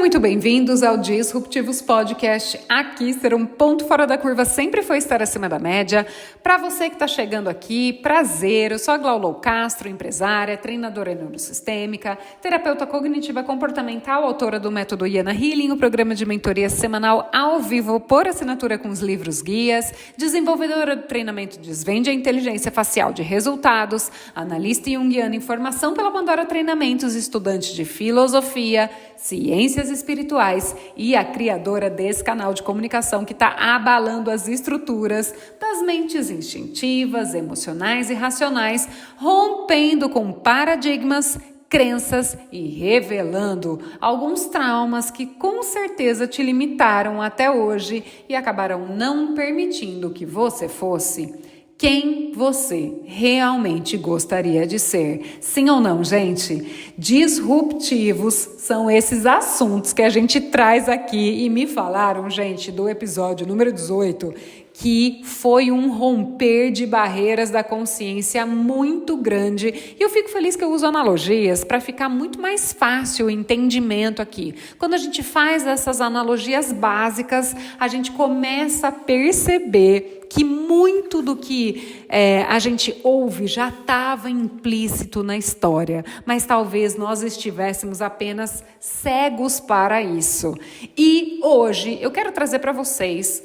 muito bem-vindos ao Disruptivos Podcast. Aqui ser um ponto fora da curva sempre foi estar acima da média. Para você que está chegando aqui, prazer, eu sou a Glaulo Castro, empresária, treinadora neurosistêmica, terapeuta cognitiva comportamental, autora do método Yana Healing, o programa de mentoria semanal ao vivo por assinatura com os livros guias, desenvolvedora do treinamento Desvende a Inteligência Facial de Resultados, analista junguiana em formação pela Pandora Treinamentos, estudante de filosofia, ciências espirituais e a criadora desse canal de comunicação que está abalando as estruturas das mentes instintivas, emocionais e racionais, rompendo com paradigmas, crenças e revelando alguns traumas que com certeza te limitaram até hoje e acabaram não permitindo que você fosse quem você realmente gostaria de ser. Sim ou não, gente? Disruptivos são esses assuntos que a gente traz aqui e me falaram, gente, do episódio número 18, que foi um romper de barreiras da consciência muito grande. E eu fico feliz que eu uso analogias para ficar muito mais fácil o entendimento aqui. Quando a gente faz essas analogias básicas, a gente começa a perceber que muito do que a gente ouve já estava implícito na história, mas talvez nós estivéssemos apenas cegos para isso. E hoje eu quero trazer para vocês,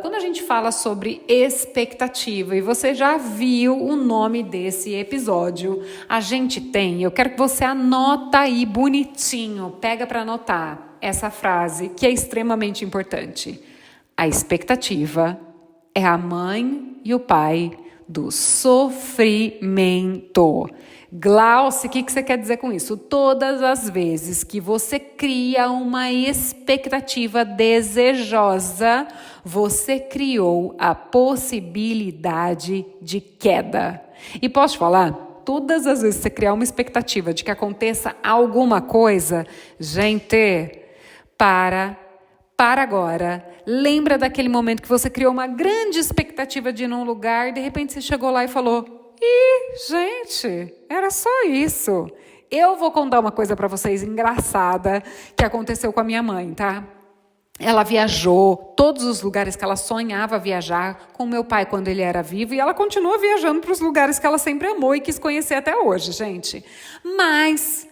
quando a gente fala sobre expectativa, e você já viu o nome desse episódio, eu quero que você anota aí bonitinho, pega para anotar essa frase que é extremamente importante. A expectativa é a mãe e o pai do sofrimento. Glauce, o que você quer dizer com isso? Todas as vezes que você cria uma expectativa desejosa, você criou a possibilidade de queda. E posso te falar? Todas as vezes que você criar uma expectativa de que aconteça alguma coisa, gente, para agora. Lembra daquele momento que você criou uma grande expectativa de ir num lugar e de repente você chegou lá e falou: ih, gente, era só isso. Eu vou contar uma coisa para vocês engraçada que aconteceu com a minha mãe, tá? Ela viajou todos os lugares que ela sonhava viajar com meu pai quando ele era vivo e ela continua viajando para os lugares que ela sempre amou e quis conhecer até hoje, gente. Mas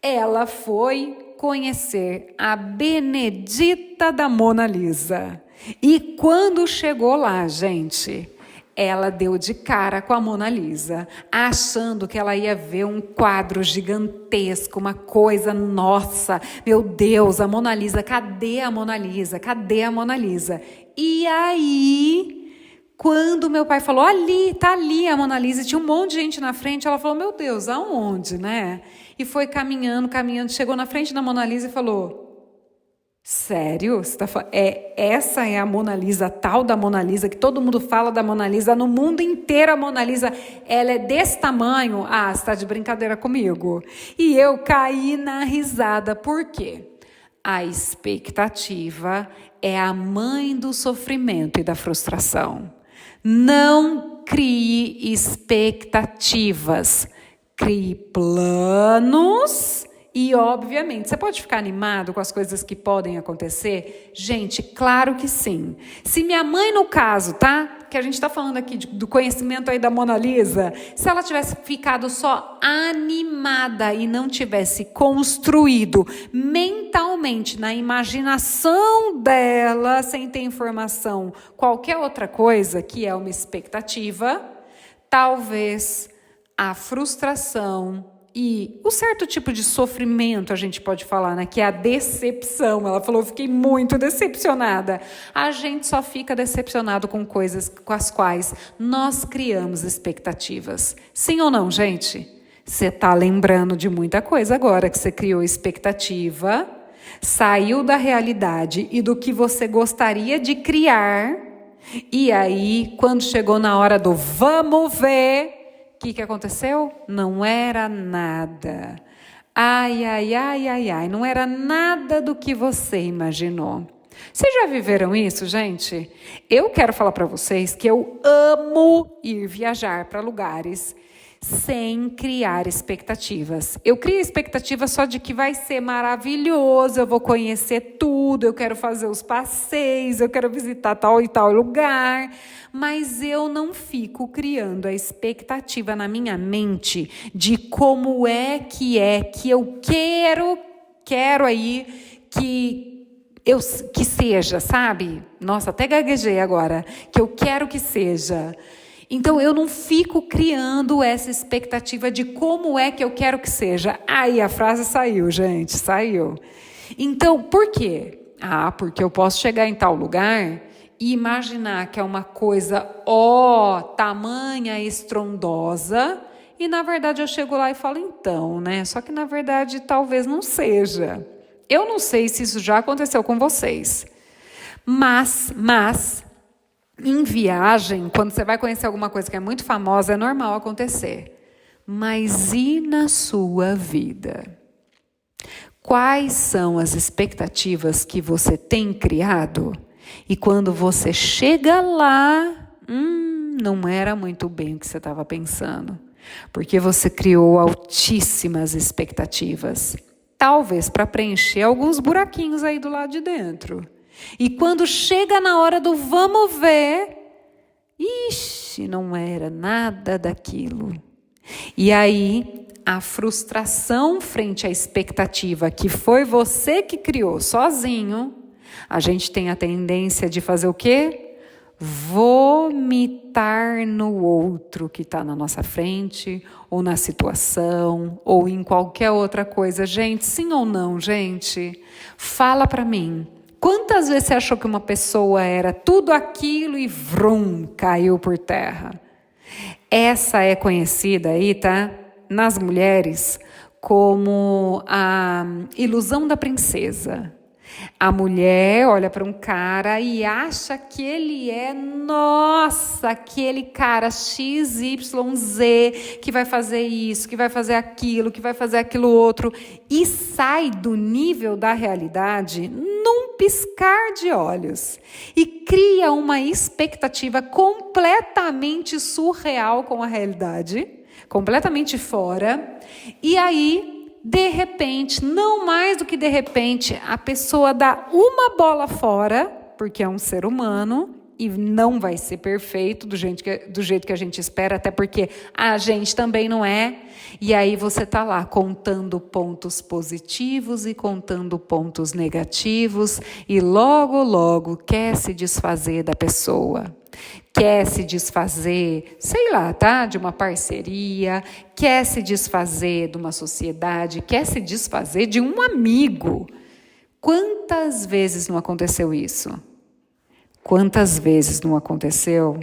ela foi conhecer a Benedita da Mona Lisa. E quando chegou lá, gente, ela deu de cara com a Mona Lisa, achando que ela ia ver um quadro gigantesco, uma coisa, nossa, meu Deus, a Mona Lisa, cadê a Mona Lisa? Cadê a Mona Lisa? E aí, quando meu pai falou, tá ali a Mona Lisa, e tinha um monte de gente na frente, ela falou, meu Deus, aonde, né? E foi caminhando, chegou na frente da Mona Lisa e falou, sério? Essa é a Mona Lisa, a tal da Mona Lisa, que todo mundo fala da Mona Lisa, no mundo inteiro a Mona Lisa, ela é desse tamanho? Você está de brincadeira comigo. E eu caí na risada, por quê? A expectativa é a mãe do sofrimento e da frustração. Não crie expectativas. Crie planos e, obviamente, você pode ficar animado com as coisas que podem acontecer? Gente, claro que sim. Se minha mãe, no caso, tá? Que a gente está falando aqui do conhecimento aí da Mona Lisa, se ela tivesse ficado só animada e não tivesse construído mentalmente, na imaginação dela, sem ter informação, qualquer outra coisa que é uma expectativa, talvez a frustração e o certo tipo de sofrimento, a gente pode falar, né? Que é a decepção. Ela falou, eu fiquei muito decepcionada. A gente só fica decepcionado com coisas com as quais nós criamos expectativas. Sim ou não, gente? Você está lembrando de muita coisa agora que você criou expectativa, saiu da realidade e do que você gostaria de criar. E aí, quando chegou na hora do vamos ver, o que aconteceu? Não era nada. Ai, não era nada do que você imaginou. Vocês já viveram isso, gente? Eu quero falar para vocês que eu amo ir viajar para lugares sem criar expectativas. Eu crio expectativas só de que vai ser maravilhoso, eu vou conhecer tudo, eu quero fazer os passeios, eu quero visitar tal e tal lugar, mas eu não fico criando a expectativa na minha mente de como é que eu quero aí que seja, sabe? Nossa, até gaguejei agora, que eu quero que seja. Então, eu não fico criando essa expectativa de como é que eu quero que seja. Aí, a frase saiu, gente, saiu. Então, por quê? Porque eu posso chegar em tal lugar e imaginar que é uma coisa, tamanha, estrondosa, e, na verdade, eu chego lá e falo, então, né? Só que, na verdade, talvez não seja. Eu não sei se isso já aconteceu com vocês, mas em viagem, quando você vai conhecer alguma coisa que é muito famosa, é normal acontecer. Mas e na sua vida? Quais são as expectativas que você tem criado? E quando você chega lá, não era muito bem o que você estava pensando. Porque você criou altíssimas expectativas. Talvez para preencher alguns buraquinhos aí do lado de dentro. E quando chega na hora do vamos ver, não era nada daquilo. E aí, a frustração frente à expectativa que foi você que criou sozinho, a gente tem a tendência de fazer o quê? Vomitar no outro que está na nossa frente, ou na situação, ou em qualquer outra coisa. Gente, sim ou não, gente? Fala para mim. Quantas vezes você achou que uma pessoa era tudo aquilo e vrum, caiu por terra? Essa é conhecida aí, tá? Nas mulheres, como a ilusão da princesa. A mulher olha para um cara e acha que ele é, nossa, aquele cara XYZ que vai fazer isso, que vai fazer aquilo, que vai fazer aquilo outro, e sai do nível da realidade num piscar de olhos e cria uma expectativa completamente surreal com a realidade, completamente fora, e aí, de repente, não mais do que de repente, a pessoa dá uma bola fora, porque é um ser humano, e não vai ser perfeito do jeito que a gente espera, até porque a gente também não é. E aí você está lá contando pontos positivos e contando pontos negativos, e logo quer se desfazer da pessoa. Quer se desfazer, sei lá, tá? De uma parceria, quer se desfazer de uma sociedade, quer se desfazer de um amigo. Quantas vezes não aconteceu isso? Quantas vezes não aconteceu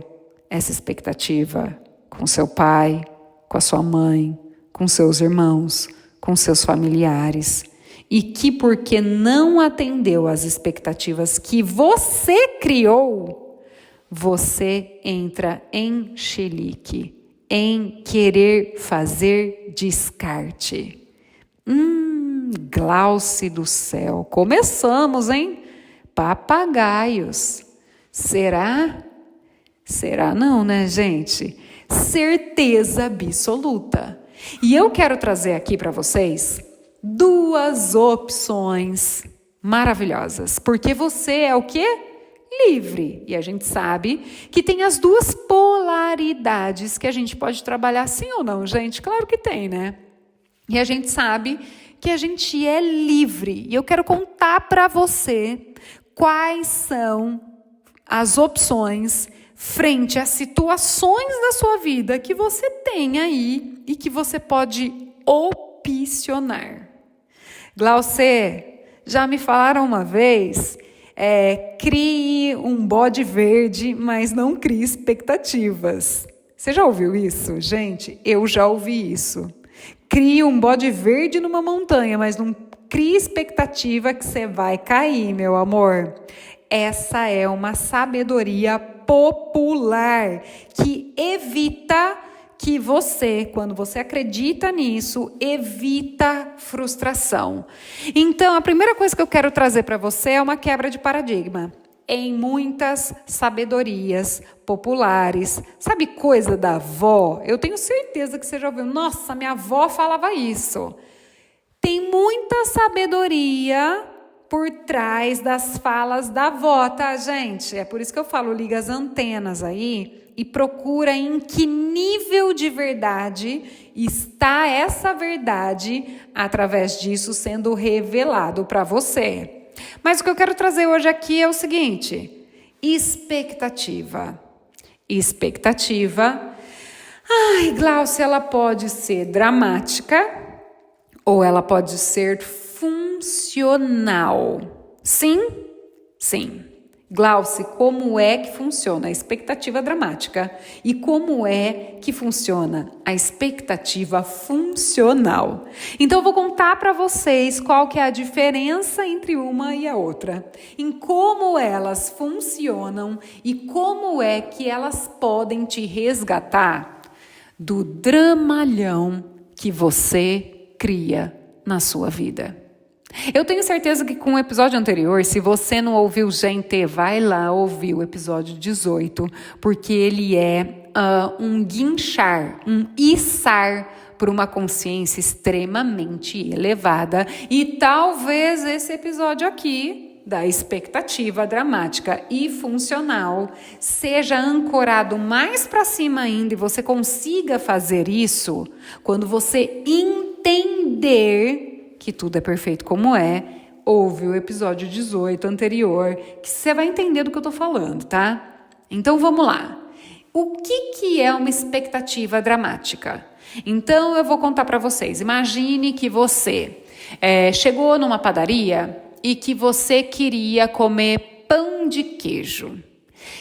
essa expectativa com seu pai, com a sua mãe, com seus irmãos, com seus familiares, e que porque não atendeu às expectativas que você criou, você entra em chilique, em querer fazer descarte. Glauce do céu, começamos, hein? Papagaios. Será? Será não, né, gente? Certeza absoluta. E eu quero trazer aqui para vocês 2 opções maravilhosas, porque você é o quê? Livre. E a gente sabe que tem as 2 polaridades que a gente pode trabalhar sim ou não, gente? Claro que tem, né? E a gente sabe que a gente é livre. E eu quero contar para você quais são as opções frente às situações da sua vida que você tem aí e que você pode opcionar. Glauce, já me falaram uma vez... crie um bode verde, mas não crie expectativas. Você já ouviu isso? Gente, eu já ouvi isso. Crie um bode verde numa montanha, mas não crie expectativa que você vai cair, meu amor. Essa é uma sabedoria popular que evita que você, quando você acredita nisso, evita frustração. Então, a primeira coisa que eu quero trazer para você é uma quebra de paradigma. em muitas sabedorias populares. Sabe coisa da avó? Eu tenho certeza que você já ouviu. Nossa, minha avó falava isso. Tem muita sabedoria por trás das falas da avó, tá, gente? É por isso que eu falo, liga as antenas aí e procura em que nível de verdade está essa verdade através disso sendo revelado para você. Mas o que eu quero trazer hoje aqui é o seguinte: expectativa. Expectativa. Ai, Glaucia, ela pode ser dramática ou ela pode ser funcional. Sim? Sim. Glaucia, como é que funciona a expectativa dramática e como é que funciona a expectativa funcional? Então eu vou contar para vocês qual que é a diferença entre uma e a outra, em como elas funcionam e como é que elas podem te resgatar do dramalhão que você cria na sua vida. Eu tenho certeza que com o episódio anterior, se você não ouviu, gente, vai lá ouvir o episódio 18, porque ele é um guinchar, um içar por uma consciência extremamente elevada, e talvez esse episódio aqui, da expectativa dramática e funcional, seja ancorado mais para cima ainda e você consiga fazer isso quando você entender que tudo é perfeito como é. Ouve o episódio 18 anterior, que você vai entender do que eu tô falando, tá? Então vamos lá. O que é uma expectativa dramática? Então eu vou contar para vocês. Imagine que você chegou numa padaria e que você queria comer pão de queijo.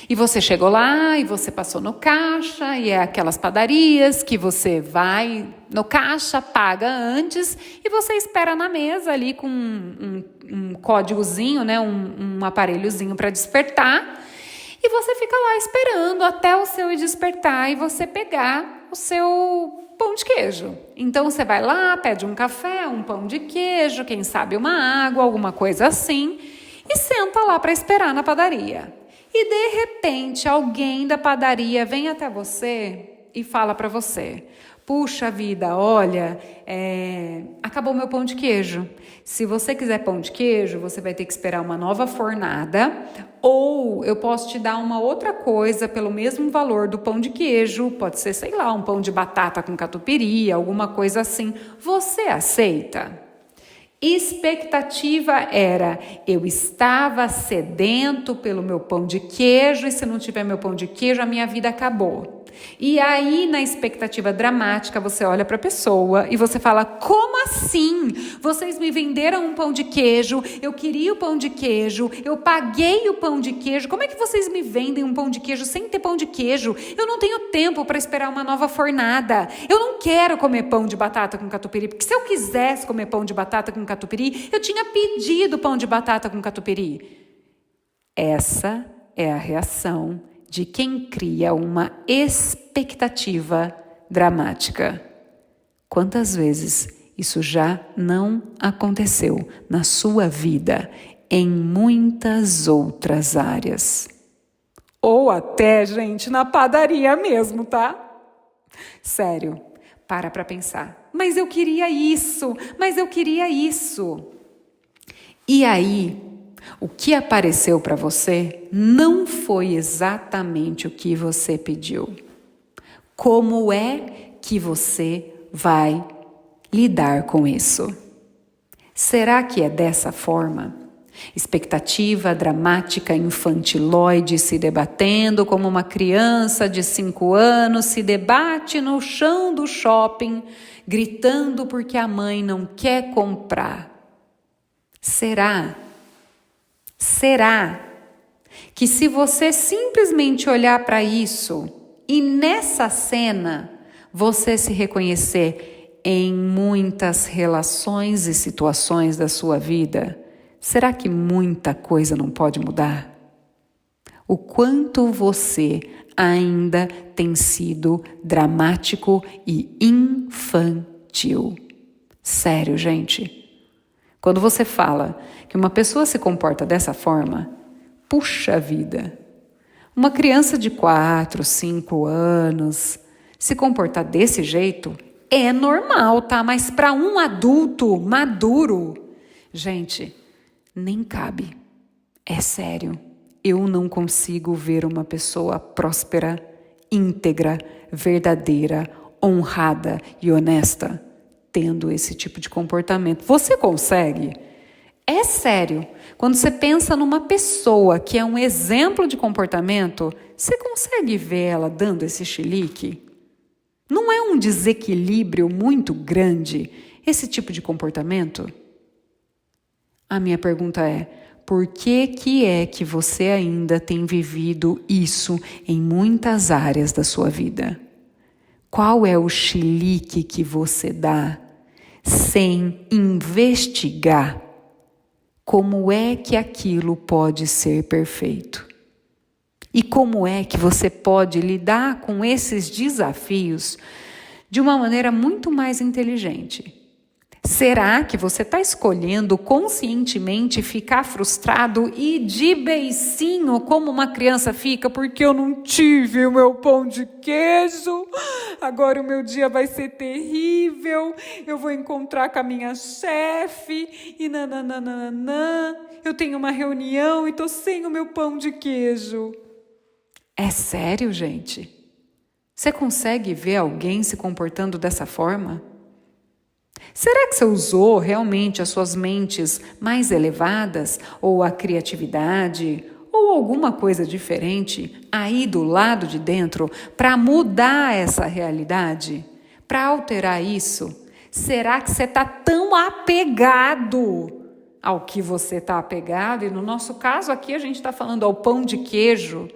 E você chegou lá e você passou no caixa, e é aquelas padarias que você vai no caixa, paga antes e você espera na mesa ali com um códigozinho, né, um aparelhozinho para despertar, e você fica lá esperando até o seu despertar e você pegar o seu pão de queijo. Então você vai lá, pede um café, um pão de queijo, quem sabe uma água, alguma coisa assim, e senta lá para esperar na padaria. E de repente alguém da padaria vem até você e fala para você: puxa vida, olha, acabou meu pão de queijo. Se você quiser pão de queijo, você vai ter que esperar uma nova fornada, ou eu posso te dar uma outra coisa pelo mesmo valor do pão de queijo. Pode ser, sei lá, um pão de batata com catupiry, alguma coisa assim. Você aceita? Expectativa era: eu estava sedento pelo meu pão de queijo e se não tiver meu pão de queijo, a minha vida acabou. E aí, na expectativa dramática, você olha para a pessoa e você fala: como assim? Vocês me venderam um pão de queijo, eu queria o pão de queijo, eu paguei o pão de queijo, como é que vocês me vendem um pão de queijo sem ter pão de queijo? Eu não tenho tempo para esperar uma nova fornada, eu não quero comer pão de batata com catupiry, porque se eu quisesse comer pão de batata com catupiry, eu tinha pedido pão de batata com catupiry. Essa é a reação de quem cria uma expectativa dramática. Quantas vezes isso já não aconteceu na sua vida, em muitas outras áreas? Ou até, gente, na padaria mesmo, tá? Sério, para pensar. Mas eu queria isso, mas eu queria isso. E aí, o que apareceu para você não foi exatamente o que você pediu. Como é que você vai lidar com isso? Será que é dessa forma? Expectativa dramática infantiloide se debatendo como uma criança de 5 anos se debate no chão do shopping, gritando porque a mãe não quer comprar. Será que se você simplesmente olhar para isso e nessa cena você se reconhecer em muitas relações e situações da sua vida, será que muita coisa não pode mudar? O quanto você ainda tem sido dramático e infantil? Sério, gente. Quando você fala que uma pessoa se comporta dessa forma, Puxa vida! Uma criança de 4, 5 anos se comportar desse jeito é normal, tá? Mas para um adulto maduro, gente, nem cabe. É sério. Eu não consigo ver uma pessoa próspera, íntegra, verdadeira, honrada e honesta tendo esse tipo de comportamento. Você consegue? É sério. Quando você pensa numa pessoa que é um exemplo de comportamento, você consegue ver ela dando esse chilique? Não é um desequilíbrio muito grande esse tipo de comportamento? A minha pergunta é: por que é que você ainda tem vivido isso em muitas áreas da sua vida? Qual é o chilique que você dá sem investigar como é que aquilo pode ser perfeito? E como é que você pode lidar com esses desafios de uma maneira muito mais inteligente? Será que você está escolhendo conscientemente ficar frustrado e de beicinho como uma criança fica porque eu não tive o meu pão de queijo, agora o meu dia vai ser terrível, eu vou encontrar com a minha chefe e nananana, eu tenho uma reunião e estou sem o meu pão de queijo. É sério, gente? Você consegue ver alguém se comportando dessa forma? Será que você usou realmente as suas mentes mais elevadas, ou a criatividade, ou alguma coisa diferente aí do lado de dentro para mudar essa realidade? Para alterar isso? Será que você está tão apegado ao que você está apegado? E no nosso caso aqui a gente está falando ao pão de queijo.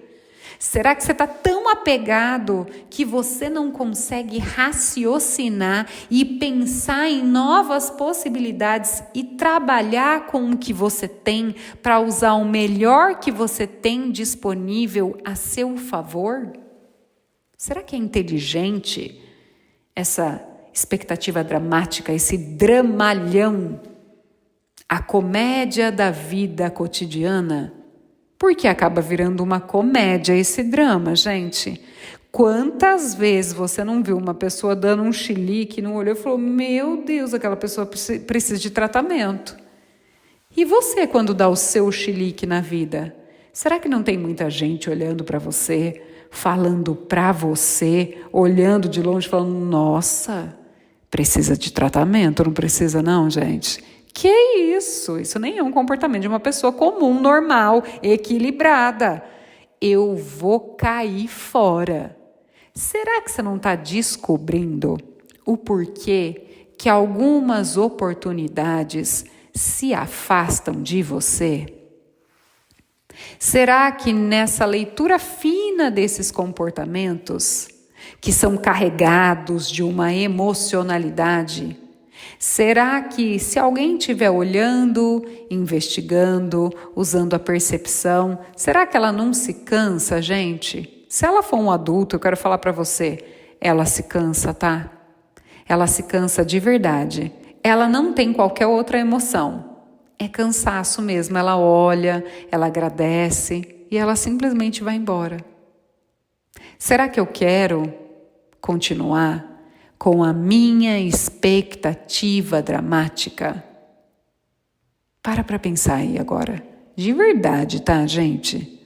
Será que você está tão apegado que você não consegue raciocinar e pensar em novas possibilidades e trabalhar com o que você tem para usar o melhor que você tem disponível a seu favor? Será que é inteligente essa expectativa dramática, esse dramalhão, a comédia da vida cotidiana? Porque acaba virando uma comédia esse drama, gente. Quantas vezes você não viu uma pessoa dando um chilique no olho e falou: meu Deus, aquela pessoa precisa de tratamento. E você, quando dá o seu chilique na vida, será que não tem muita gente olhando para você, falando para você, olhando de longe, falando: nossa, precisa de tratamento, não precisa não, gente? Que isso? Isso nem é um comportamento de uma pessoa comum, normal, equilibrada. Eu vou cair fora. Será que você não está descobrindo o porquê que algumas oportunidades se afastam de você? Será que nessa leitura fina desses comportamentos, que são carregados de uma emocionalidade, será que se alguém estiver olhando, investigando, usando a percepção, será que ela não se cansa, gente? Se ela for um adulto, eu quero falar para você, ela se cansa, tá? Ela se cansa de verdade. Ela não tem qualquer outra emoção. É cansaço mesmo. Ela olha, ela agradece e ela simplesmente vai embora. Será que eu quero continuar com a minha expectativa dramática? Para pensar aí agora. De verdade, tá, gente?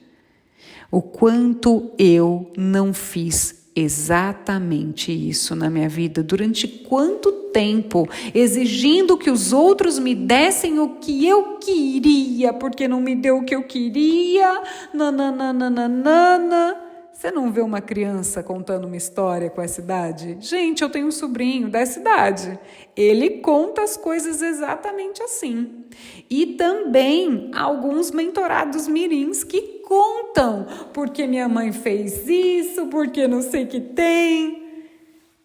O quanto eu não fiz exatamente isso na minha vida, durante quanto tempo, exigindo que os outros me dessem o que eu queria, porque não me deu o que eu queria, nananana. Você não vê uma criança contando uma história com essa idade? Gente, eu tenho um sobrinho dessa idade. Ele conta as coisas exatamente assim. E também alguns mentorados mirins que contam porque minha mãe fez isso, porque não sei o que tem.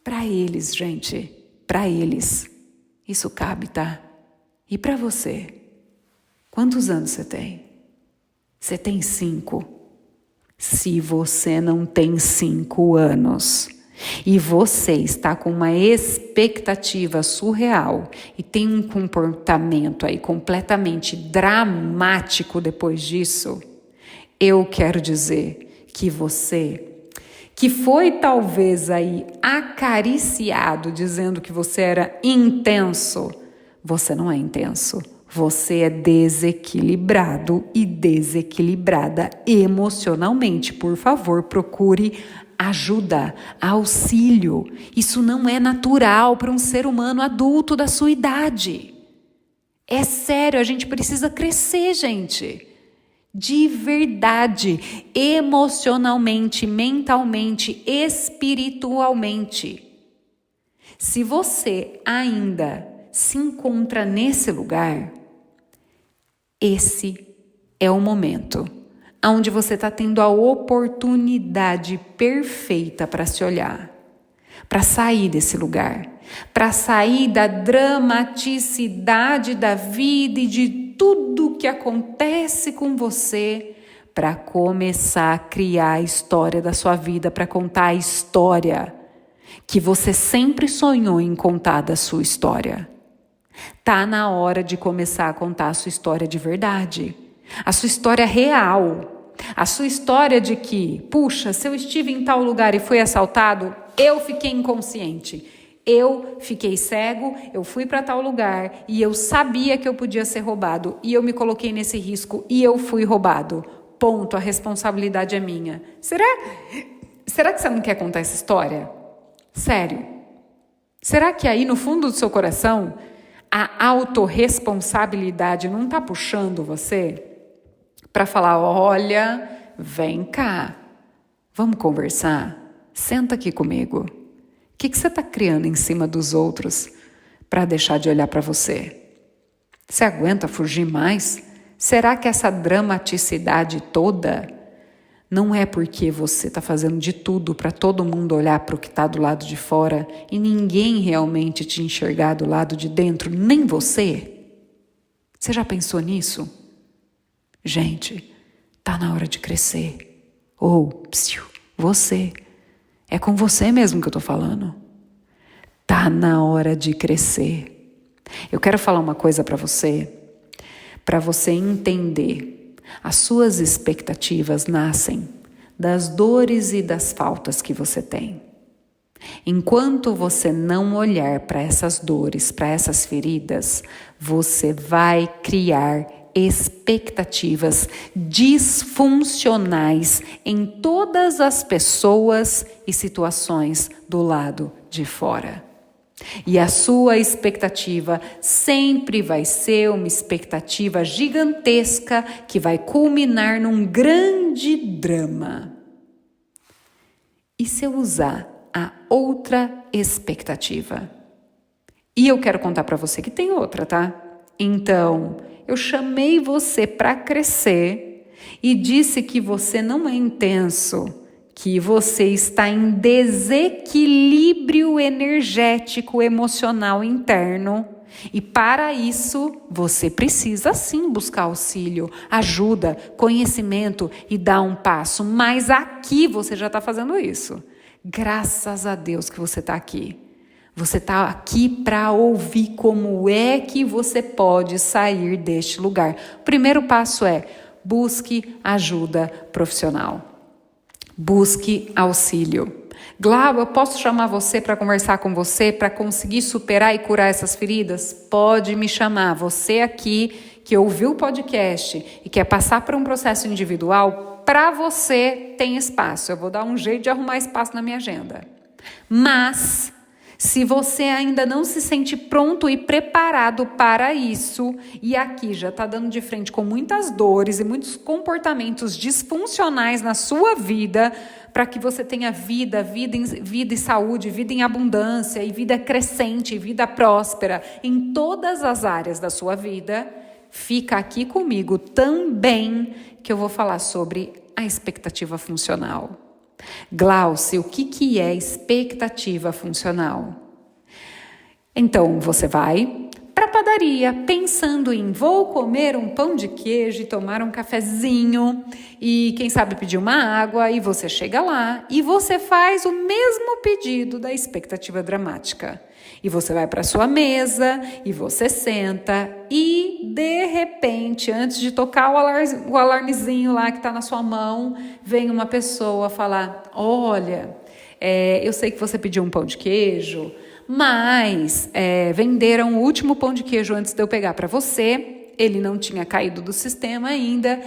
Para eles, gente, para eles, isso cabe, tá? E para você? Quantos anos você tem? Você tem 5. Se você não tem 5 anos e você está com uma expectativa surreal e tem um comportamento aí completamente dramático depois disso, eu quero dizer que você, que foi talvez aí acariciado dizendo que você era intenso, você não é intenso. Você é desequilibrado e desequilibrada emocionalmente. Por favor, procure ajuda, auxílio. Isso não é natural para um ser humano adulto da sua idade. É sério, a gente precisa crescer, gente. De verdade, emocionalmente, mentalmente, espiritualmente. Se você ainda se encontra nesse lugar, esse é o momento onde você está tendo a oportunidade perfeita para se olhar, para sair desse lugar, para sair da dramaticidade da vida e de tudo que acontece com você, para começar a criar a história da sua vida, para contar a história que você sempre sonhou em contar da sua história. Tá na hora de começar a contar a sua história de verdade, a sua história real, a sua história de que, puxa, se eu estive em tal lugar e fui assaltado, eu fiquei inconsciente, eu fiquei cego, eu fui para tal lugar e eu sabia que eu podia ser roubado e eu me coloquei nesse risco e eu fui roubado. Ponto, a responsabilidade é minha. Será que você não quer contar essa história? Sério? Será que aí no fundo do seu coração a autorresponsabilidade não está puxando você para falar, olha, vem cá, vamos conversar, senta aqui comigo. O que você está criando em cima dos outros para deixar de olhar para você? Você aguenta fugir mais? Será que essa dramaticidade toda não é porque você está fazendo de tudo para todo mundo olhar para o que está do lado de fora e ninguém realmente te enxergar do lado de dentro, nem você? Você já pensou nisso? Gente, tá na hora de crescer. Você. É com você mesmo que eu estou falando. Tá na hora de crescer. Eu quero falar uma coisa para você entender. As suas expectativas nascem das dores e das faltas que você tem. Enquanto você não olhar para essas dores, para essas feridas, você vai criar expectativas disfuncionais em todas as pessoas e situações do lado de fora. E a sua expectativa sempre vai ser uma expectativa gigantesca que vai culminar num grande drama. E se eu usar a outra expectativa? E eu quero contar para você que tem outra, tá? Então, eu chamei você para crescer e disse que você não é intenso, que você está em desequilíbrio energético, emocional interno. E para isso, você precisa sim buscar auxílio, ajuda, conhecimento e dar um passo. Mas aqui você já está fazendo isso. Graças a Deus que você está aqui. Você está aqui para ouvir como é que você pode sair deste lugar. O primeiro passo é: busque ajuda profissional. Busque auxílio. Glau, eu posso chamar você para conversar com você, para conseguir superar e curar essas feridas? Pode me chamar. Você aqui que ouviu o podcast e quer passar por um processo individual, para você tem espaço. Eu vou dar um jeito de arrumar espaço na minha agenda. Mas se você ainda não se sente pronto e preparado para isso, e aqui já está dando de frente com muitas dores e muitos comportamentos disfuncionais na sua vida, para que você tenha vida e saúde, vida em abundância, e vida crescente, e vida próspera em todas as áreas da sua vida, fica aqui comigo também, que eu vou falar sobre a expectativa funcional. Glauce, o que é expectativa funcional? Então, você vai para a padaria pensando em vou comer um pão de queijo e tomar um cafezinho e quem sabe pedir uma água, e você chega lá e você faz o mesmo pedido da expectativa dramática. E você vai para sua mesa e você senta e, de repente, antes de tocar o alarmezinho lá que está na sua mão, vem uma pessoa falar: olha, eu sei que você pediu um pão de queijo, mas venderam o último pão de queijo antes de eu pegar para você, ele não tinha caído do sistema ainda,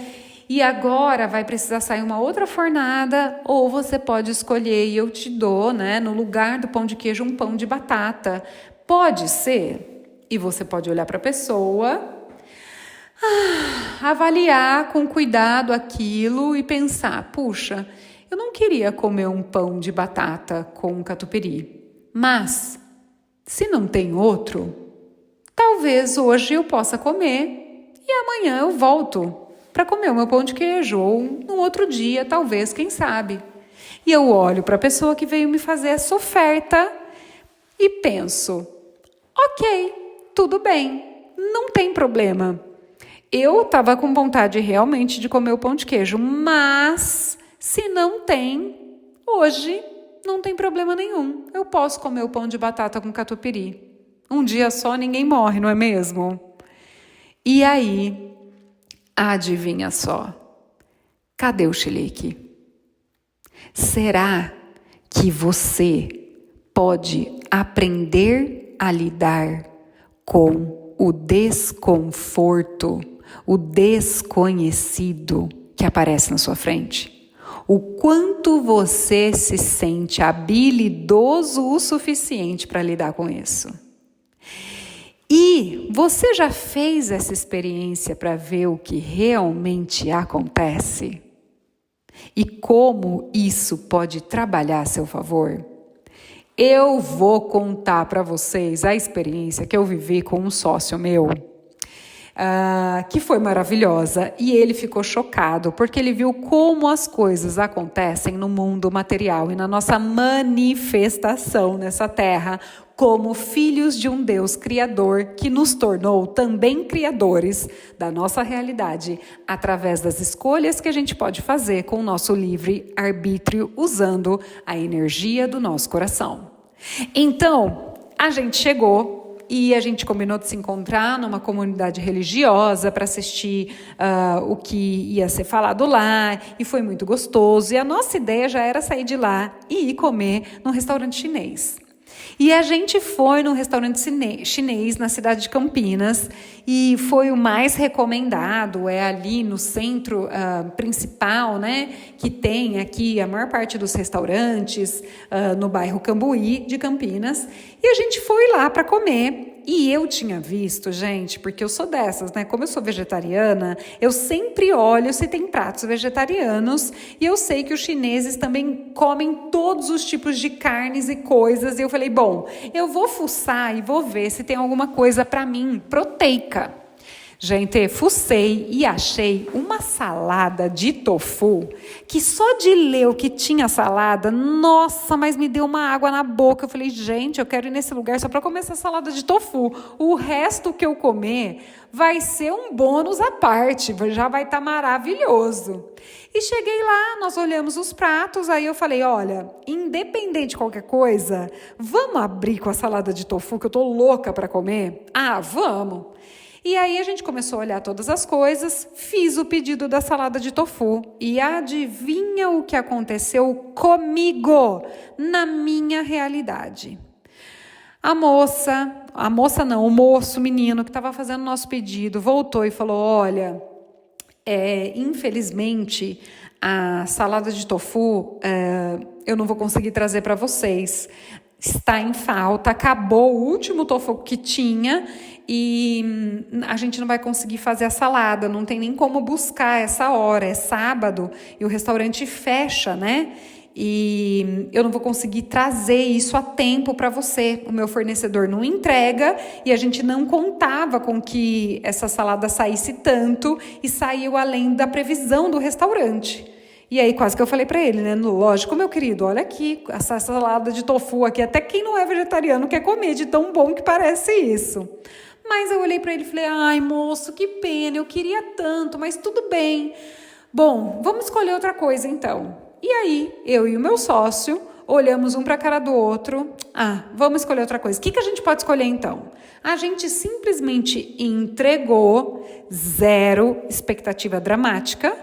e agora vai precisar sair uma outra fornada, ou você pode escolher e eu te dou, né, no lugar do pão de queijo, um pão de batata. Pode ser? E você pode olhar para a pessoa, avaliar com cuidado aquilo e pensar: puxa, eu não queria comer um pão de batata com catupiry, mas se não tem outro, talvez hoje eu possa comer e amanhã eu volto para comer o meu pão de queijo, ou no outro dia, talvez, quem sabe. E eu olho para a pessoa que veio me fazer essa oferta e penso: ok, tudo bem, não tem problema. Eu estava com vontade realmente de comer o pão de queijo, mas se não tem, hoje não tem problema nenhum. Eu posso comer o pão de batata com catupiry. Um dia só ninguém morre, não é mesmo? E aí, adivinha só, cadê o chilique? Será que você pode aprender a lidar com o desconforto, o desconhecido que aparece na sua frente? O quanto você se sente habilidoso o suficiente para lidar com isso? E você já fez essa experiência para ver o que realmente acontece? E como isso pode trabalhar a seu favor? Eu vou contar para vocês a experiência que eu vivi com um sócio meu, que foi maravilhosa, e ele ficou chocado porque ele viu como as coisas acontecem no mundo material e na nossa manifestação nessa terra como filhos de um Deus criador que nos tornou também criadores da nossa realidade através das escolhas que a gente pode fazer com o nosso livre arbítrio usando a energia do nosso coração. Então, a gente chegou e a gente combinou de se encontrar numa comunidade religiosa para assistir o que ia ser falado lá, e foi muito gostoso. E a nossa ideia já era sair de lá e ir comer num restaurante chinês. E a gente foi num restaurante chinês na cidade de Campinas, e foi o mais recomendado, é ali no centro principal, né, que tem aqui a maior parte dos restaurantes, no bairro Cambuí de Campinas, e a gente foi lá para comer. E eu tinha visto, gente, porque eu sou dessas, né? Como eu sou vegetariana, eu sempre olho se tem pratos vegetarianos, e eu sei que os chineses também comem todos os tipos de carnes e coisas, e eu falei, bom, eu vou fuçar e vou ver se tem alguma coisa para mim proteica. Gente, fucei e achei uma salada de tofu, que só de ler o que tinha salada, nossa, mas me deu uma água na boca. Eu falei, gente, eu quero ir nesse lugar só para comer essa salada de tofu. O resto que eu comer vai ser um bônus à parte, já vai estar maravilhoso. E cheguei lá, nós olhamos os pratos, aí eu falei, olha, independente de qualquer coisa, vamos abrir com a salada de tofu, que eu tô louca para comer? Ah, vamos! E aí a gente começou a olhar todas as coisas, fiz o pedido da salada de tofu. E adivinha o que aconteceu comigo, na minha realidade? O moço, o menino que estava fazendo o nosso pedido, voltou e falou, olha, infelizmente, a salada de tofu eu não vou conseguir trazer para vocês. Está em falta, acabou o último tofu que tinha e a gente não vai conseguir fazer a salada, não tem nem como buscar essa hora, é sábado e o restaurante fecha, né? E eu não vou conseguir trazer isso a tempo para você. O meu fornecedor não entrega e a gente não contava com que essa salada saísse tanto e saiu além da previsão do restaurante. E aí quase que eu falei para ele, né? Lógico, meu querido, olha aqui, essa salada de tofu aqui, até quem não é vegetariano quer comer, de tão bom que parece isso. Mas eu olhei para ele e falei, ai moço, que pena, eu queria tanto, mas tudo bem. Bom, vamos escolher outra coisa então. E aí, eu e o meu sócio olhamos um para a cara do outro. Vamos escolher outra coisa. O que a gente pode escolher então? A gente simplesmente entregou, zero expectativa dramática,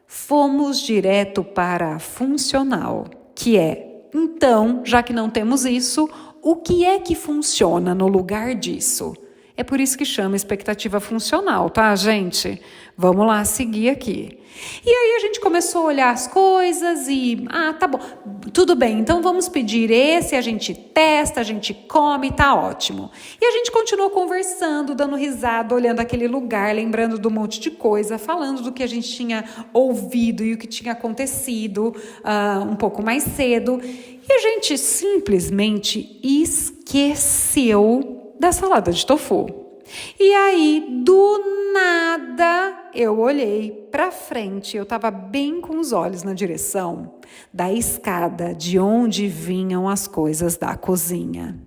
fomos direto para a funcional, que é, então, já que não temos isso, o que é que funciona no lugar disso? É por isso que chama expectativa funcional, tá, gente? Vamos lá seguir aqui. E aí a gente começou a olhar as coisas e, tá bom, tudo bem, então vamos pedir esse, a gente testa, a gente come, tá ótimo. E a gente continuou conversando, dando risada, olhando aquele lugar, lembrando de um monte de coisa, falando do que a gente tinha ouvido e o que tinha acontecido um pouco mais cedo. E a gente simplesmente esqueceu da salada de tofu. E aí, do nada, eu olhei para frente, eu estava bem com os olhos na direção da escada de onde vinham as coisas da cozinha.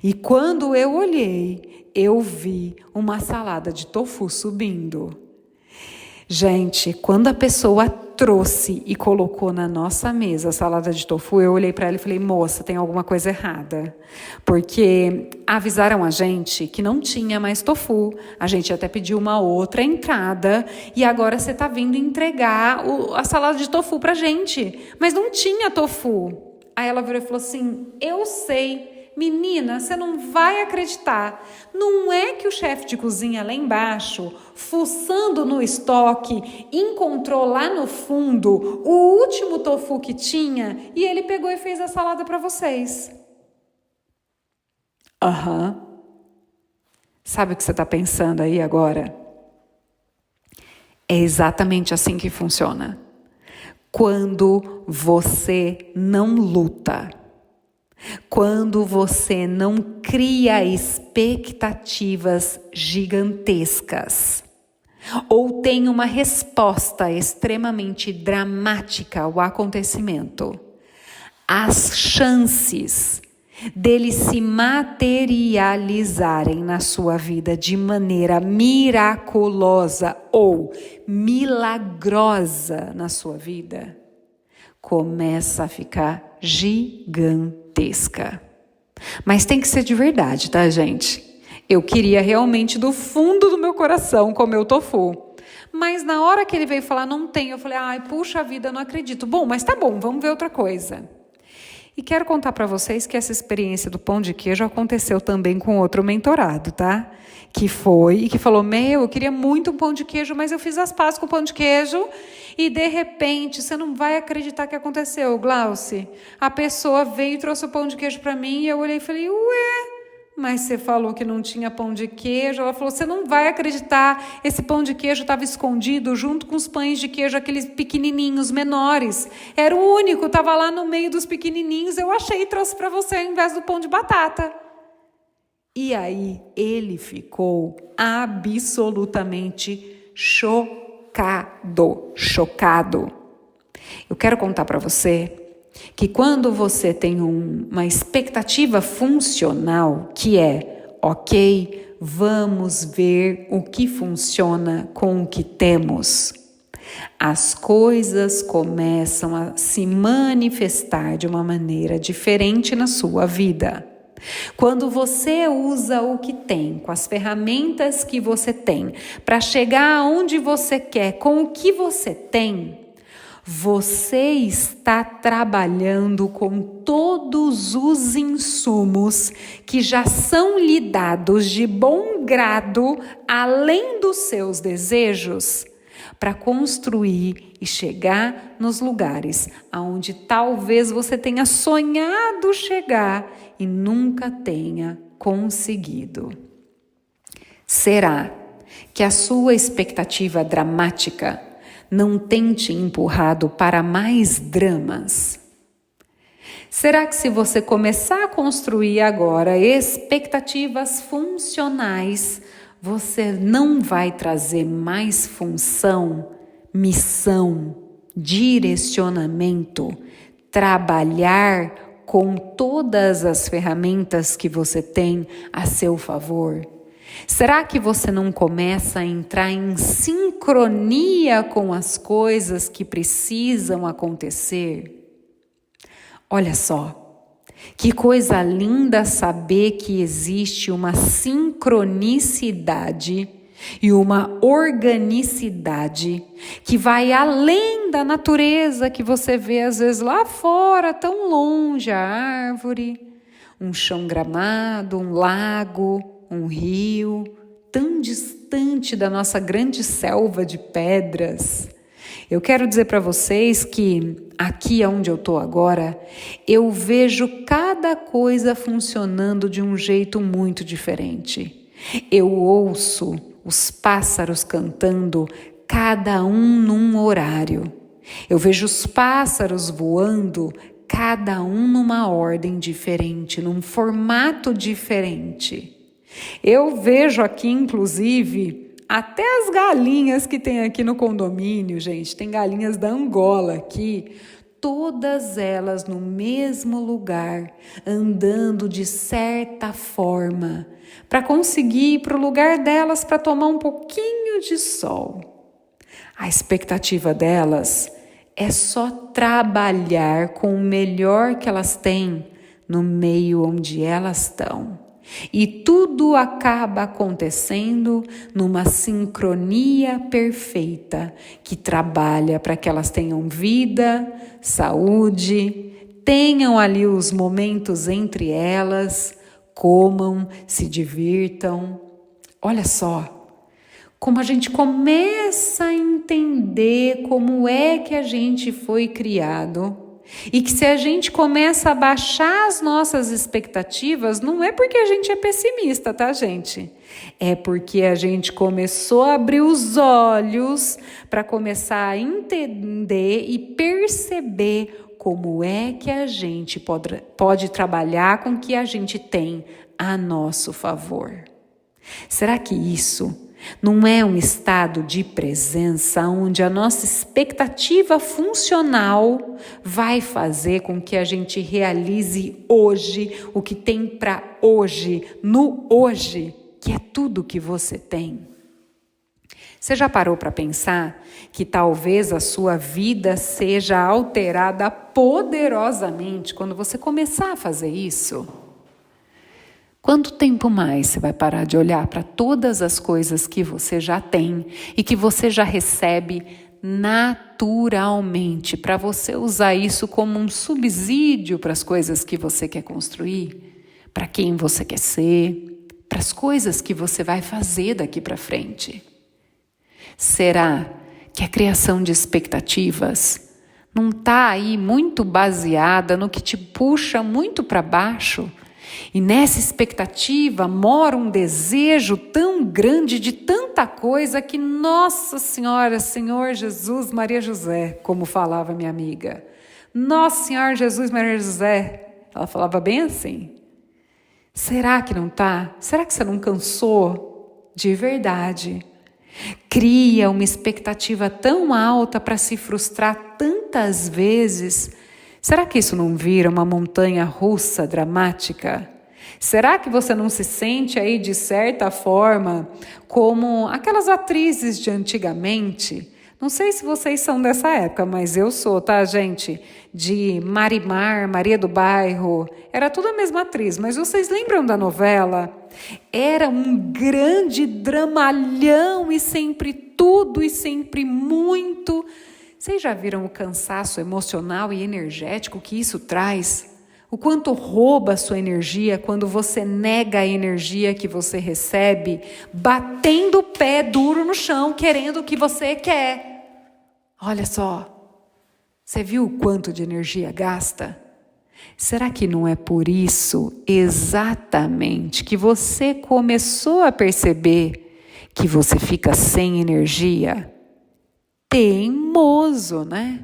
E quando eu olhei, eu vi uma salada de tofu subindo. Gente, quando a pessoa trouxe e colocou na nossa mesa a salada de tofu, eu olhei para ela e falei, moça, tem alguma coisa errada. Porque avisaram a gente que não tinha mais tofu. A gente até pediu uma outra entrada e agora você está vindo entregar a salada de tofu pra gente. Mas não tinha tofu. Aí ela virou e falou assim, eu sei. Menina, você não vai acreditar. Não é que o chefe de cozinha lá embaixo, fuçando no estoque, encontrou lá no fundo o último tofu que tinha e ele pegou e fez a salada para vocês. Sabe o que você está pensando aí agora? É exatamente assim que funciona. Quando você não luta. Quando você não cria expectativas gigantescas ou tem uma resposta extremamente dramática ao acontecimento, as chances deles se materializarem na sua vida de maneira miraculosa ou milagrosa na sua vida começa a ficar gigantesca. Mas tem que ser de verdade, tá, gente? Eu queria realmente do fundo do meu coração comer o tofu. Mas na hora que ele veio falar, não tem, eu falei, puxa vida, não acredito. Bom, mas tá bom, vamos ver outra coisa. E quero contar para vocês que essa experiência do pão de queijo aconteceu também com outro mentorado, tá? Que falou, eu queria muito um pão de queijo, mas eu fiz as pazes com o pão de queijo e de repente, você não vai acreditar que aconteceu, Glauci. A pessoa veio e trouxe o pão de queijo para mim e eu olhei e falei, mas você falou que não tinha pão de queijo. Ela falou, você não vai acreditar, esse pão de queijo estava escondido junto com os pães de queijo, aqueles pequenininhos, menores. Era o único, estava lá no meio dos pequenininhos, eu achei e trouxe para você ao invés do pão de batata. E aí ele ficou absolutamente chocado. Eu quero contar para você que quando você tem uma expectativa funcional, que é, ok, vamos ver o que funciona com o que temos, as coisas começam a se manifestar de uma maneira diferente na sua vida. Quando você usa o que tem, com as ferramentas que você tem, para chegar aonde você quer, com o que você tem, você está trabalhando com todos os insumos que já são lhe dados de bom grado, além dos seus desejos, para construir e chegar nos lugares aonde talvez você tenha sonhado chegar e nunca tenha conseguido. Será que a sua expectativa dramática não tem te empurrado para mais dramas? Será que se você começar a construir agora expectativas funcionais, você não vai trazer mais função, missão, direcionamento, trabalhar com todas as ferramentas que você tem a seu favor? Será que você não começa a entrar em sincronia com as coisas que precisam acontecer? Olha só, que coisa linda saber que existe uma sincronicidade e uma organicidade que vai além da natureza que você vê às vezes lá fora, tão longe, a árvore, um chão gramado, um lago, um rio, tão distante da nossa grande selva de pedras. Eu quero dizer para vocês que aqui onde eu estou agora, eu vejo cada coisa funcionando de um jeito muito diferente. Eu ouço os pássaros cantando, cada um num horário. Eu vejo os pássaros voando, cada um numa ordem diferente, num formato diferente. Eu vejo aqui, inclusive, até as galinhas que tem aqui no condomínio, gente. Tem galinhas da Angola aqui, todas elas no mesmo lugar, andando de certa forma, para conseguir ir para o lugar delas para tomar um pouquinho de sol. A expectativa delas é só trabalhar com o melhor que elas têm no meio onde elas estão. E tudo acaba acontecendo numa sincronia perfeita que trabalha para que elas tenham vida, saúde, tenham ali os momentos entre elas, comam, se divirtam. Olha só como a gente começa a entender como é que a gente foi criado. E que se a gente começa a baixar as nossas expectativas, não é porque a gente é pessimista, tá, gente? É porque a gente começou a abrir os olhos para começar a entender e perceber como é que a gente pode trabalhar com o que a gente tem a nosso favor. Será que isso não é um estado de presença onde a nossa expectativa funcional vai fazer com que a gente realize hoje o que tem para hoje, no hoje, que é tudo que você tem? Você já parou para pensar que talvez a sua vida seja alterada poderosamente quando você começar a fazer isso? Quanto tempo mais você vai parar de olhar para todas as coisas que você já tem e que você já recebe naturalmente, para você usar isso como um subsídio para as coisas que você quer construir, para quem você quer ser, para as coisas que você vai fazer daqui para frente? Será que a criação de expectativas não está aí muito baseada no que te puxa muito para baixo? E nessa expectativa mora um desejo tão grande de tanta coisa que Nossa Senhora, Senhor Jesus, Maria José, como falava minha amiga. Nossa Senhora Jesus, Maria José. Ela falava bem assim. Será que não tá? Será que você não cansou? De verdade. Cria uma expectativa tão alta para se frustrar tantas vezes. Será que isso não vira uma montanha russa dramática? Será que você não se sente aí, de certa forma, como aquelas atrizes de antigamente? Não sei se vocês são dessa época, mas eu sou, tá, gente? De Marimar, Maria do Bairro. Era tudo a mesma atriz, mas vocês lembram da novela? Era um grande dramalhão e sempre tudo e sempre muito. Vocês já viram o cansaço emocional e energético que isso traz? O quanto rouba a sua energia quando você nega a energia que você recebe, batendo o pé duro no chão, querendo o que você quer. Olha só, você viu o quanto de energia gasta? Será que não é por isso exatamente que você começou a perceber que você fica sem energia? Teimoso, né?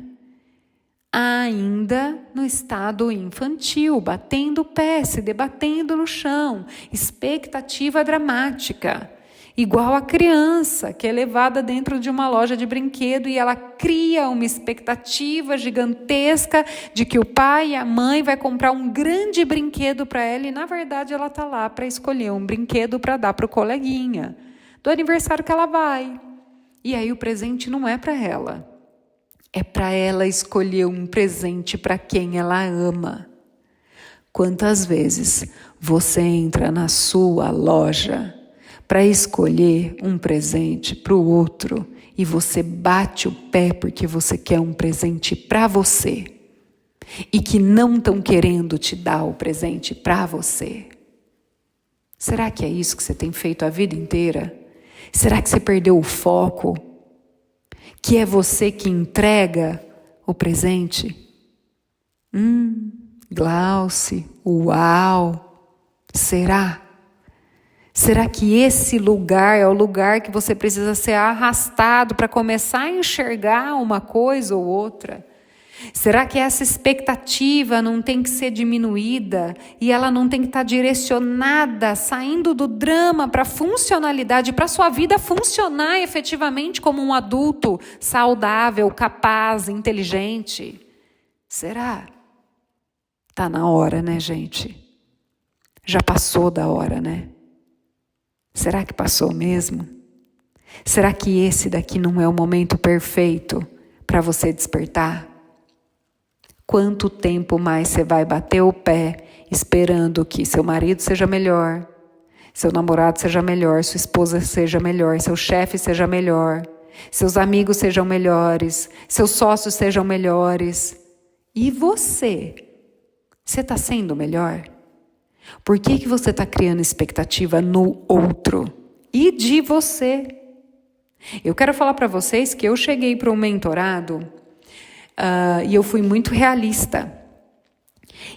Ainda no estado infantil, batendo o pé, se debatendo no chão, expectativa dramática. Igual a criança que é levada dentro de uma loja de brinquedo e ela cria uma expectativa gigantesca de que o pai e a mãe vai comprar um grande brinquedo para ela e na verdade ela está lá para escolher um brinquedo para dar para o coleguinha do aniversário que ela vai. E aí o presente não é para ela. é para ela escolher um presente para quem ela ama. Quantas vezes você entra na sua loja para escolher um presente para o outro e você bate o pé porque você quer um presente para você e que não estão querendo te dar o presente para você? Será que é isso que você tem feito a vida inteira? Será que você perdeu o foco? Que é você que entrega o presente? Glauce, uau! Será? Será que esse lugar é o lugar que você precisa ser arrastado para começar a enxergar uma coisa ou outra? Será que essa expectativa não tem que ser diminuída e ela não tem que estar direcionada, saindo do drama para a funcionalidade, para a sua vida funcionar efetivamente como um adulto saudável, capaz, inteligente? Será? Tá na hora, né, gente? Já passou da hora, né? Será que passou mesmo? Será que esse daqui não é o momento perfeito para você despertar? Quanto tempo mais você vai bater o pé esperando que seu marido seja melhor, seu namorado seja melhor, sua esposa seja melhor, seu chefe seja melhor, seus amigos sejam melhores, seus sócios sejam melhores? E você? Você está sendo melhor? Por que você está criando expectativa no outro e de você? Eu quero falar para vocês que eu cheguei para um mentorado e eu fui muito realista.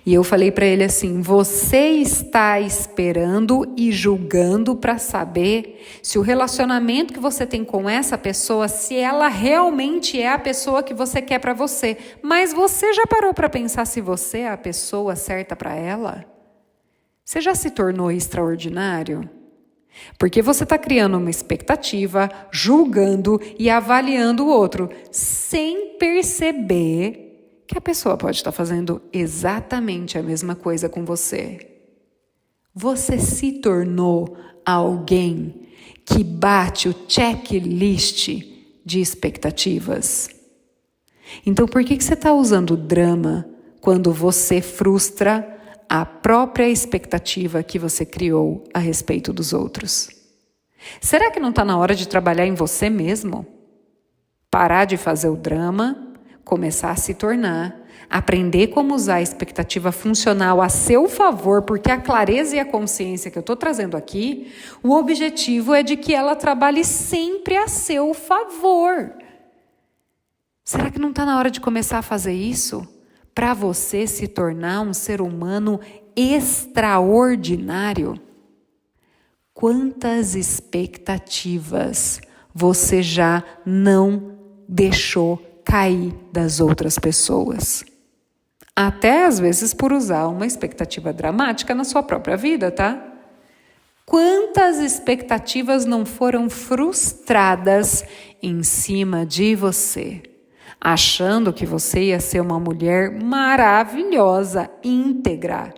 E eu falei para ele assim: você está esperando e julgando para saber se o relacionamento que você tem com essa pessoa, se ela realmente é a pessoa que você quer para você. Mas você já parou para pensar se você é a pessoa certa para ela? Você já se tornou extraordinário? Porque você está criando uma expectativa, julgando e avaliando o outro, sem perceber que a pessoa pode estar fazendo exatamente a mesma coisa com você. Você se tornou alguém que bate o checklist de expectativas. Então, por que você está usando drama quando você frustra a própria expectativa que você criou a respeito dos outros? Será que não está na hora de trabalhar em você mesmo? Parar de fazer o drama, começar a se tornar, aprender como usar a expectativa funcional a seu favor, porque a clareza e a consciência que eu estou trazendo aqui, o objetivo é de que ela trabalhe sempre a seu favor. Será que não está na hora de começar a fazer isso? Para você se tornar um ser humano extraordinário? Quantas expectativas você já não deixou cair das outras pessoas? Até às vezes por usar uma expectativa dramática na sua própria vida, tá? Quantas expectativas não foram frustradas em cima de você? Achando que você ia ser uma mulher maravilhosa, íntegra,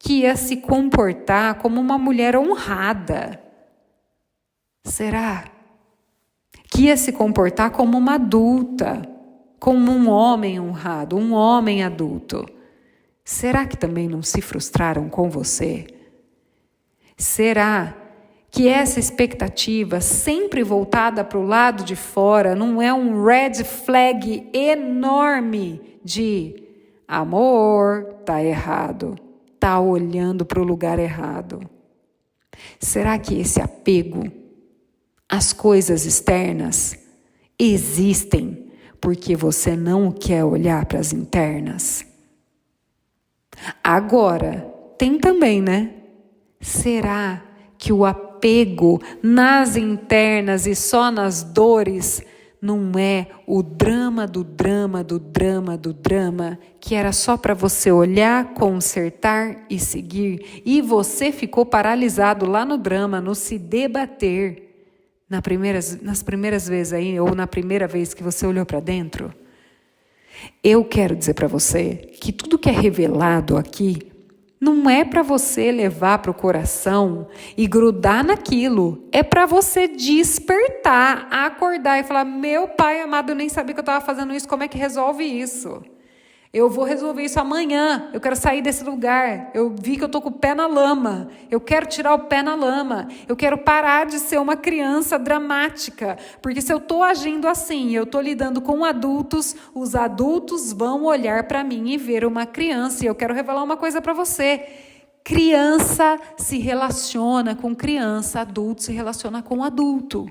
que ia se comportar como uma mulher honrada. Será? Que ia se comportar como uma adulta, como um homem honrado, um homem adulto. Será que também não se frustraram com você? Será que essa expectativa, sempre voltada para o lado de fora, não é um red flag enorme de amor, tá errado, tá olhando para o lugar errado? Será que esse apego às coisas externas existem porque você não quer olhar para as internas? Agora, tem também, né? Será que o apego nas internas e só nas dores não é o drama do drama do drama do drama, que era só para você olhar, consertar e seguir, e você ficou paralisado lá no drama, no se debater, nas primeiras vezes aí, ou na primeira vez que você olhou para dentro? Eu quero dizer para você que tudo que é revelado aqui Não é para você levar para o coração e grudar naquilo. É para você despertar, acordar e falar: meu Pai amado, eu nem sabia que eu estava fazendo isso. Como é que resolve isso? Eu vou resolver isso amanhã. Eu quero sair desse lugar. Eu vi que eu estou com o pé na lama. Eu quero tirar o pé na lama. Eu quero parar de ser uma criança dramática. Porque se eu estou agindo assim, eu estou lidando com adultos, os adultos vão olhar para mim e ver uma criança. E eu quero revelar uma coisa para você. Criança se relaciona com criança, adulto se relaciona com adulto.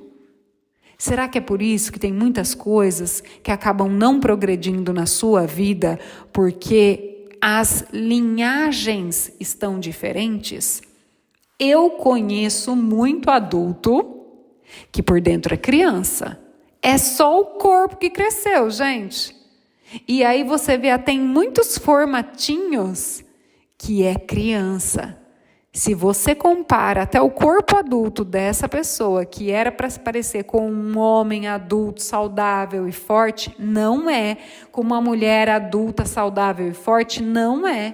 Será que é por isso que tem muitas coisas que acabam não progredindo na sua vida porque as linhagens estão diferentes? Eu conheço muito adulto que por dentro é criança. É só o corpo que cresceu, gente. E aí você vê até em muitos formatinhos que é criança. Se você compara até o corpo adulto dessa pessoa, que era para se parecer com um homem adulto, saudável e forte, não é. Com uma mulher adulta, saudável e forte, não é.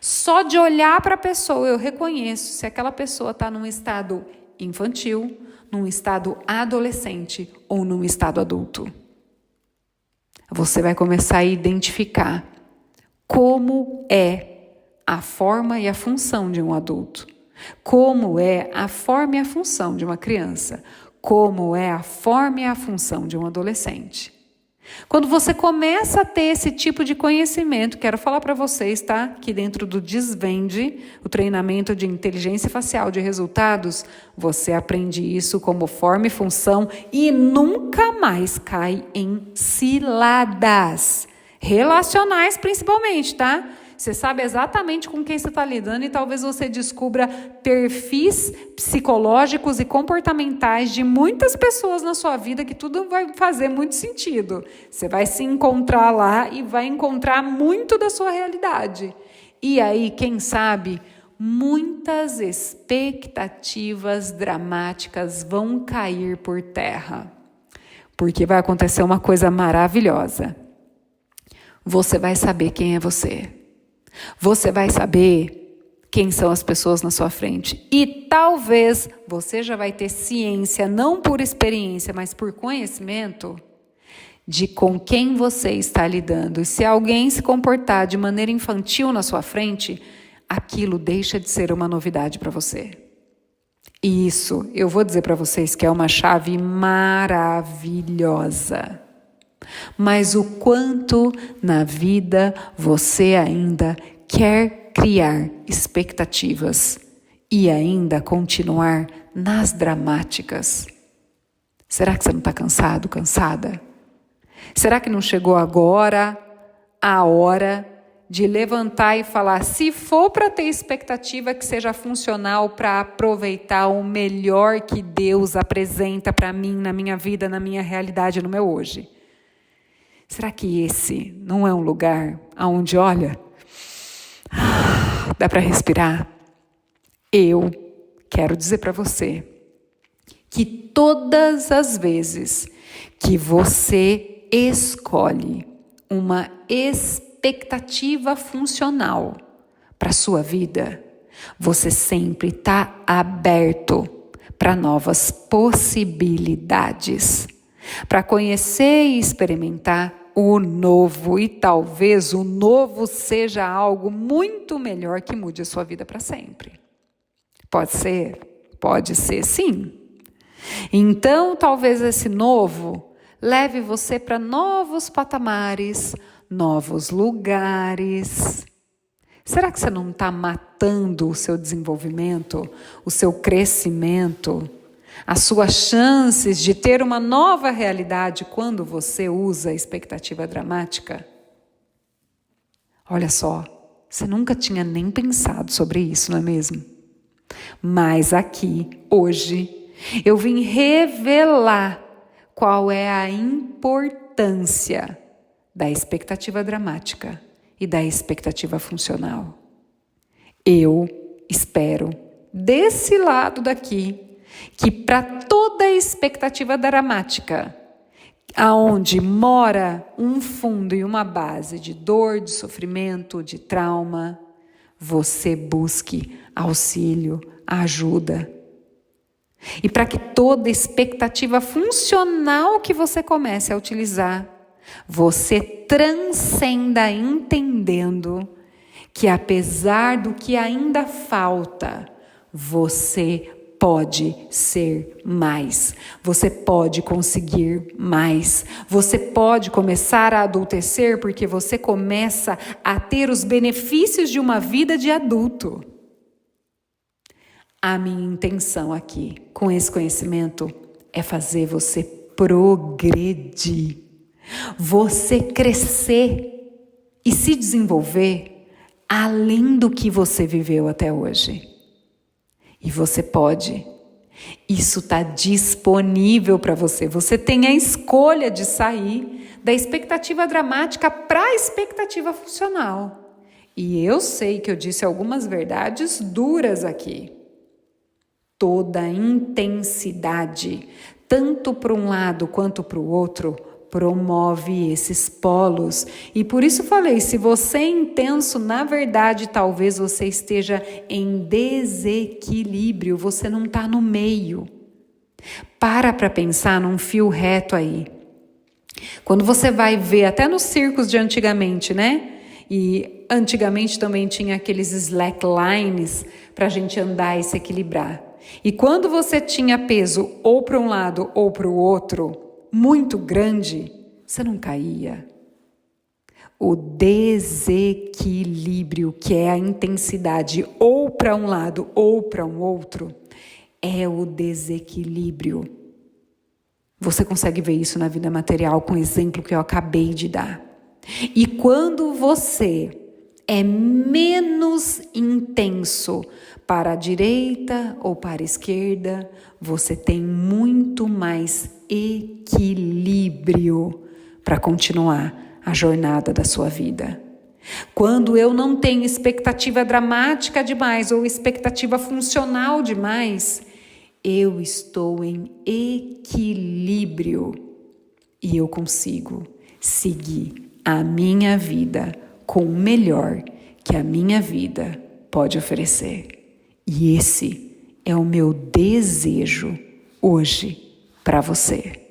Só de olhar para a pessoa eu reconheço se aquela pessoa está num estado infantil, num estado adolescente ou num estado adulto. Você vai começar a identificar como é a forma e a função de um adulto, como é a forma e a função de uma criança, como é a forma e a função de um adolescente. Quando você começa a ter esse tipo de conhecimento, quero falar para vocês, tá? Que dentro do Desvende, o treinamento de inteligência facial de resultados, você aprende isso como forma e função e nunca mais cai em ciladas relacionais principalmente, tá? Você sabe exatamente com quem você está lidando e talvez você descubra perfis psicológicos e comportamentais de muitas pessoas na sua vida que tudo vai fazer muito sentido. Você vai se encontrar lá e vai encontrar muito da sua realidade. E aí, quem sabe, muitas expectativas dramáticas vão cair por terra. Porque vai acontecer uma coisa maravilhosa. Você vai saber quem é você. Você vai saber quem são as pessoas na sua frente. E talvez você já vai ter ciência, não por experiência, mas por conhecimento, de com quem você está lidando. E se alguém se comportar de maneira infantil na sua frente, aquilo deixa de ser uma novidade para você. E isso, eu vou dizer para vocês que é uma chave maravilhosa. Mas o quanto na vida você ainda quer criar expectativas e ainda continuar nas dramáticas? Será que você não está cansado, cansada? Será que não chegou agora a hora de levantar e falar, se for para ter expectativa, que seja funcional para aproveitar o melhor que Deus apresenta para mim, na minha vida, na minha realidade, no meu hoje? Será que esse não é um lugar onde, olha, dá para respirar? Eu quero dizer para você que todas as vezes que você escolhe uma expectativa funcional para a sua vida, você sempre está aberto para novas possibilidades, para conhecer e experimentar o novo, e talvez o novo seja algo muito melhor que mude a sua vida para sempre. Pode ser? Pode ser, sim. Então, talvez esse novo leve você para novos patamares, novos lugares. Será que você não está matando o seu desenvolvimento, o seu crescimento, as suas chances de ter uma nova realidade quando você usa a expectativa dramática? Olha só, você nunca tinha nem pensado sobre isso, não é mesmo? Mas aqui, hoje, eu vim revelar qual é a importância da expectativa dramática e da expectativa funcional. Eu espero, desse lado daqui, que para toda expectativa dramática, aonde mora um fundo e uma base de dor, de sofrimento, de trauma, você busque auxílio, ajuda. E para que toda expectativa funcional que você comece a utilizar, você transcenda entendendo que apesar do que ainda falta, você pode ser mais, você pode conseguir mais, você pode começar a adultecer porque você começa a ter os benefícios de uma vida de adulto. A minha intenção aqui, com esse conhecimento, é fazer você progredir, você crescer e se desenvolver além do que você viveu até hoje. E você pode. Isso está disponível para você. Você tem a escolha de sair da expectativa dramática para a expectativa funcional. E eu sei que eu disse algumas verdades duras aqui. Toda intensidade, tanto para um lado quanto para o outro, promove esses polos. E por isso falei, se você é intenso, na verdade, talvez você esteja em desequilíbrio, você não está no meio. Para pensar num fio reto aí. Quando você vai ver, até nos circos de antigamente, né? E antigamente também tinha aqueles slacklines para a gente andar e se equilibrar. E quando você tinha peso ou para um lado ou para o outro, muito grande, você não caía. O desequilíbrio, que é a intensidade ou para um lado ou para um outro, é o desequilíbrio. Você consegue ver isso na vida material com o exemplo que eu acabei de dar. E quando você é menos intenso para a direita ou para a esquerda, você tem muito mais equilíbrio para continuar a jornada da sua vida. Quando eu não tenho expectativa dramática demais ou expectativa funcional demais, eu estou em equilíbrio e eu consigo seguir a minha vida com o melhor que a minha vida pode oferecer. E esse é o meu desejo hoje para você.